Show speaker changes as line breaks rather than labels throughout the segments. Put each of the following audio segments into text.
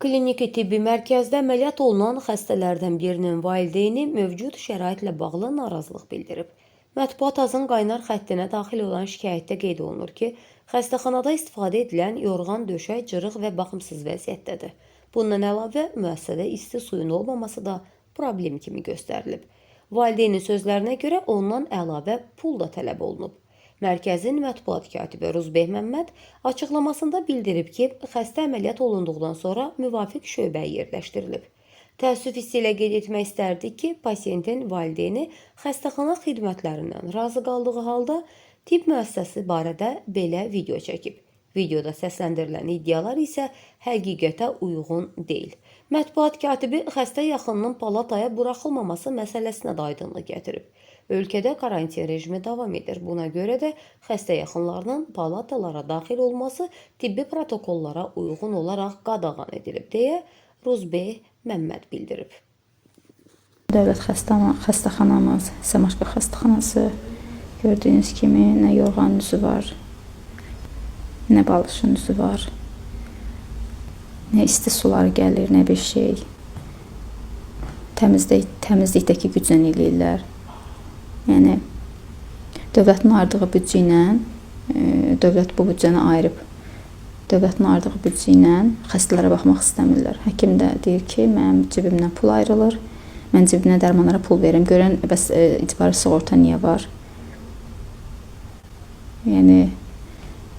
Kliniki tibbi mərkəzdə əməliyyat olunan xəstələrdən birinin valideyni mövcud şəraitlə bağlı narazılıq bildirib. Mətbuat Azın qaynar xəttinə daxil olan şikayətdə qeyd olunur ki, xəstəxanada istifadə edilən yorğan döşək cırıq və baxımsız vəziyyətdədir. Bundan əlavə, müəssisədə isti suyun olmaması da problem kimi göstərilib. Valideynin sözlərinə görə ondan əlavə pul da tələb olunub. Mərkəzin mətbuat katibi Ruzbeh Məmməd açıqlamasında bildirib ki, xəstə əməliyyat olunduqdan sonra müvafiq şöbəyə yerləşdirilib. Təəssüf hissi ilə qeyd etmək istərdik ki, pasiyentin valideyni xəstəxana xidmətlərindən razı qaldığı halda tibb müəssisəsi barədə belə video çəkib. Videoda səsləndirilən iddialar isə həqiqətə uyğun deyil. Mətbuat katibi xəstə yaxınının palataya buraxılmaması məsələsinə də aydınlıq gətirib. Ölkədə karantin rejimi davam edir. Buna görə də xəstə yaxınlarının palatalara daxil olması tibbi protokollara uyğun olaraq qadağan edilib, deyə Ruzbeh Məmməd bildirib.
Dövlət xəstəxanamız, Səmaşqa xəstəxanası gördüyünüz kimi nə yorğan üzü var, nə balışın üzü var, nə isti sular gəlir, nə bir şey. Təmizlikdəki güclə eləyirlər. Yəni, dövlətin ayırdığı büdcə ilə, dövlət bu büdcəni ayırıb, dövlətin ayırdığı büdcə ilə xəstələrə baxmaq istəmirlər. Həkim də deyir ki, mənim cibimdən pul ayrılır, mən cibimdən dərmanlara pul verim. Görən, bəs icbari sığorta niyə var? Yəni,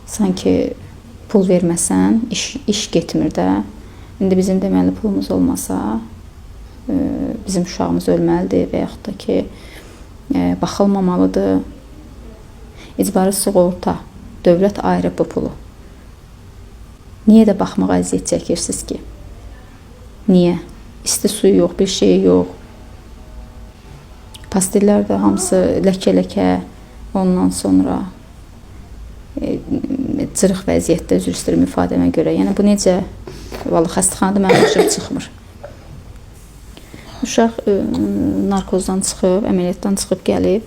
sanki pul verməsən, iş getmir də. İndi bizim deməli pulumuz olmasa, bizim uşağımız ölməlidir və yaxud da ki, baxılmamalıdır. İcbari sığorta, dövlət ayırıb bu pulu. Niyə də baxmağa əziyyət çəkirsiniz ki? Niyə? İsti suyu yox, bir şey yox. Pastillər də hamısı ləkə-ləkə, ondan sonra cırıq vəziyyətdə, üzr istəyirəm ifadəmə görə. Yəni bu necə? Vallahi xəstəxanada mənim başım çıxmır. Uşaq narkozdan çıxıb, əməliyyatdan çıxıb gəlib,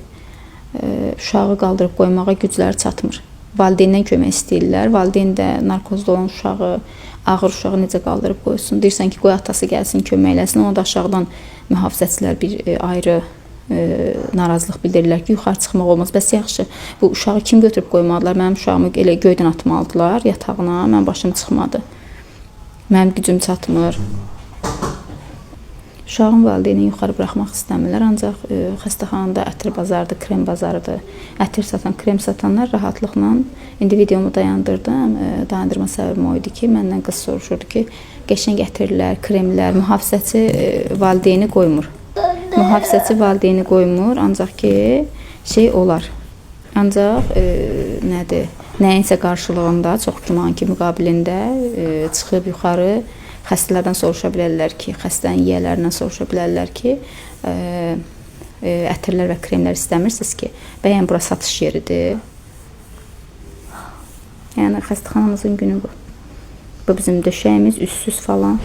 uşağı qaldırıb qoymağa gücləri çatmır. Valideyndən kömək istəyirlər. Valideyn də narkozda olan uşağı, ağır uşağı necə qaldırıb qoysun. Deyirsən ki, qoy atası gəlsin, köməkləsin. Ona da aşağıdan mühafizəçilər bir ayrı narazılıq bildirirlər ki, yuxarı çıxmaq olmaz. Bəs yaxşı, bu uşağı kim götürüb qoymadılar? Mənim uşağımı elə göydən atmalıdılar yatağına, mənim başım çıxmadı. Mənim gücüm çatmır. Uşağın valideyni yuxarı buraxmaq istəmirlər, ancaq xəstəxanada ətir bazarıdır, krem bazarıdır. Ətir satan, krem satanlar rahatlıqla, indi videomu dayandırdım, dayandırma səbəbim o idi ki, məndən qız soruşurdu ki, qəşəng ətirlər, kremlər, mühafizəçi valideyni qoymur. Mühafizəçi valideyni qoymur, ancaq ki, şey olar, ancaq nədir, nəyinsə qarşılığında, çox güman ki, müqabilində çıxıb yuxarı, xəstələrdən soruşa bilərlər ki, xəstənin yiyələrindən soruşa bilərlər ki, ətirlər və kremlər istəmirsiniz ki, bəyən bura satış yeridir. Yəni, xəstəxanamızın günü bu. Bu bizim döşəyimiz, üssüz falan.